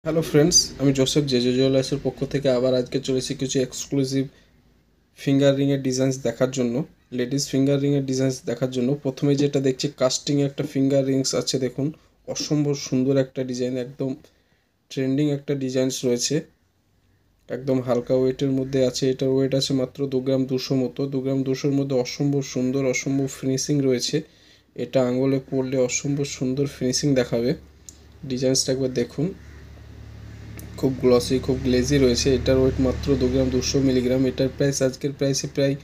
Hello friends, আমি Joseph JJ জুয়েলার্সের পক্ষ থেকে আবার আজকে চলেছি কিছু এক্সক্লুসিভ ফিঙ্গার রিংয়ের ডিজাইনস দেখার জন্য, লেডিস ফিঙ্গার রিংয়ের ডিজাইনস দেখার জন্য। প্রথমে যেটা দেখছি, কাস্টিং একটা ফিঙ্গার রিংস আছে। দেখুন, অসম্ভব সুন্দর একটা ডিজাইন, একদম ট্রেন্ডিং একটা ডিজাইনস রয়েছে। একদম হালকা ওয়েটের মধ্যে আছে। এটার ওয়েট আছে মাত্র 2 গ্রাম 200 মতো। 2 গ্রাম 200-র মধ্যে অসম্ভব সুন্দর, অসম্ভব ফিনিশিং রয়েছে। এটা আঙুলে পরলে অসম্ভব সুন্দর ফিনিশিং দেখাবে। ডিজাইনসটা একবার দেখুন, খুব গ্লসি, খুব গ্লেজি রয়েছে। এটার ওয়েট মাত্র 2 গ্রাম 200 মিলিগ্রাম। এটার প্রাইস আজকের প্রাইসে প্রায়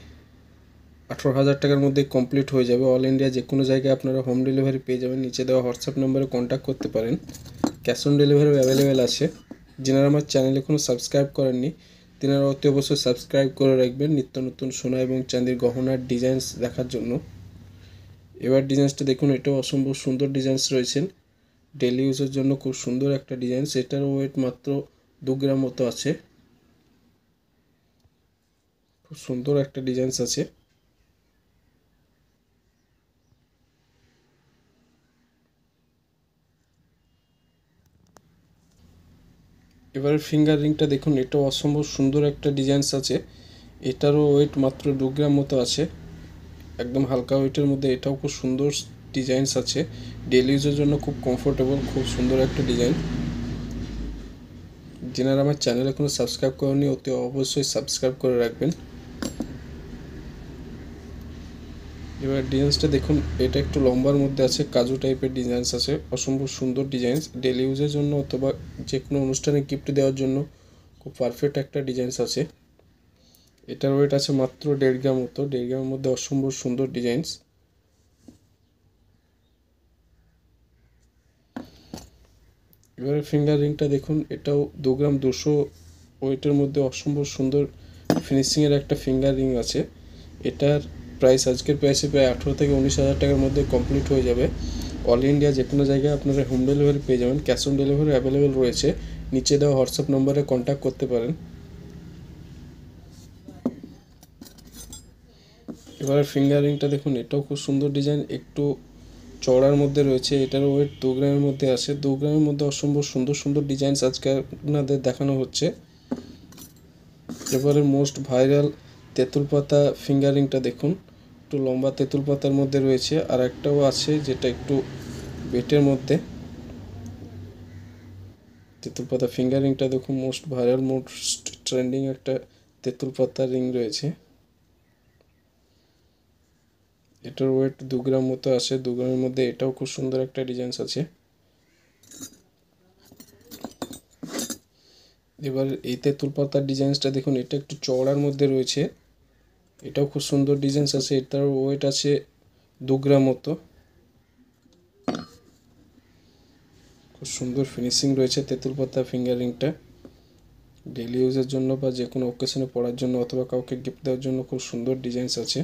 18,000 টাকার মধ্যে কমপ্লিট হয়ে যাবে। অল ইন্ডিয়া যে কোনো জায়গায় আপনারা হোম ডেলিভারি পেয়ে যাবেন। নিচে দেওয়া হোয়াটসঅ্যাপ নাম্বারে কন্ট্যাক্ট করতে পারেন। ক্যাশ অন ডেলিভারিও অ্যাভেলেবেল আছে। যারা আমার চ্যানেলে কোনো সাবস্ক্রাইব করেননি, তিনারা অতি অবশ্যই সাবস্ক্রাইব করে রাখবেন নিত্য নতুন সোনা এবং চাঁদির গহনার ডিজাইনস দেখার জন্য। এবার ডিজাইনসটা দেখুন, এটাও অসম্ভব সুন্দর ডিজাইনস রয়েছেন। ডেলি ইউজের জন্য খুব সুন্দর একটা ডিজাইন। এটার ওয়েট মাত্র 2 গ্রাম মতো আছে। খুব সুন্দর একটা ডিজাইনস আছে। এবারে ফিঙ্গার রিংটা দেখুন, এটাও অসম্ভব সুন্দর একটা ডিজাইনস আছে। এটারও ওয়েট মাত্র 2 গ্রাম মতো আছে। একদম হালকা ওয়েটের মধ্যে। এটাও খুব সুন্দর ডিজাইনস আছে। ডেলি ইউজের জন্য খুব কমফোর্টেবল, খুব সুন্দর একটা ডিজাইন। যারা আমার চ্যানেলে কোনো সাবস্ক্রাইব করেননি, অতি অবশ্যই সাবস্ক্রাইব করে রাখবেন। এবার ডিজাইনসটা দেখুন, এটা একটু লম্বার মধ্যে আছে, কাজু টাইপের ডিজাইনস আছে। অসম্ভব সুন্দর ডিজাইনস, ডেলি ইউজের জন্য অথবা যে কোনো অনুষ্ঠানে গিফট দেওয়ার জন্য খুব পারফেক্ট একটা ডিজাইনস আছে। এটার ওয়েট আছে মাত্র 1.5 গ্রাম মতো। 1.5 গ্রামের মধ্যে অসম্ভব সুন্দর ডিজাইনস। এবারে ফিঙ্গার রিংটা দেখুন, এটাও 2 গ্রাম 200 ওয়েটের মধ্যে অসম্ভব সুন্দর ফিনিশিংয়ের একটা ফিঙ্গার রিং আছে। এটার প্রাইস আজকের প্রাইসে প্রায় 18,000 থেকে 19,000 টাকার মধ্যে কমপ্লিট হয়ে যাবে। অল ইন্ডিয়া যে কোনো জায়গায় আপনারা হোম ডেলিভারি পেয়ে যাবেন। ক্যাশ অন ডেলিভারি অ্যাভেলেবেল রয়েছে। নিচে দেওয়া হোয়াটসঅ্যাপ নম্বরে কন্ট্যাক্ট করতে পারেন। এবারে ফিঙ্গার রিংটা দেখুন, এটাও খুব সুন্দর ডিজাইন, একটু চওড়ার মধ্যে রয়েছে। এটার ওয়েট 2 গ্রামের মধ্যে আছে। 2 গ্রামের মধ্যে অসম্ভব সুন্দর সুন্দর ডিজাইনস আজকে আপনাদের দেখানো হচ্ছে। এবারে মোস্ট ভাইরাল তেঁতুল পাতা ফিঙ্গার রিংটা দেখুন, একটু লম্বা তেঁতুল পাতার মধ্যে রয়েছে। আর একটাও আছে যেটা একটু বেটের মধ্যে। তেঁতুল পাতা ফিঙ্গার রিংটা দেখুন, মোস্ট ভাইরাল, মোস্ট ট্রেন্ডিং একটা তেঁতুল পাতা রিং রয়েছে। এটার ওয়েট 2 গ্রাম মতো আসে। 2 গ্রামের মধ্যে এটাও খুব সুন্দর একটা ডিজাইনস আছে। এবার এই তেঁতুল পাতার ডিজাইনসটা দেখুন, এটা একটু চওড়ার মধ্যে রয়েছে। এটাও খুব সুন্দর ডিজাইনস আছে। এটার ওয়েট আছে 2 গ্রাম মতো। খুব সুন্দর ফিনিশিং রয়েছে তেঁতুল পাতা ফিঙ্গার রিংটা। ডেলি ইউজের জন্য বা যে কোনো অকেশনে পরার জন্য অথবা কাউকে গিফট দেওয়ার জন্য খুব সুন্দর ডিজাইনস আছে।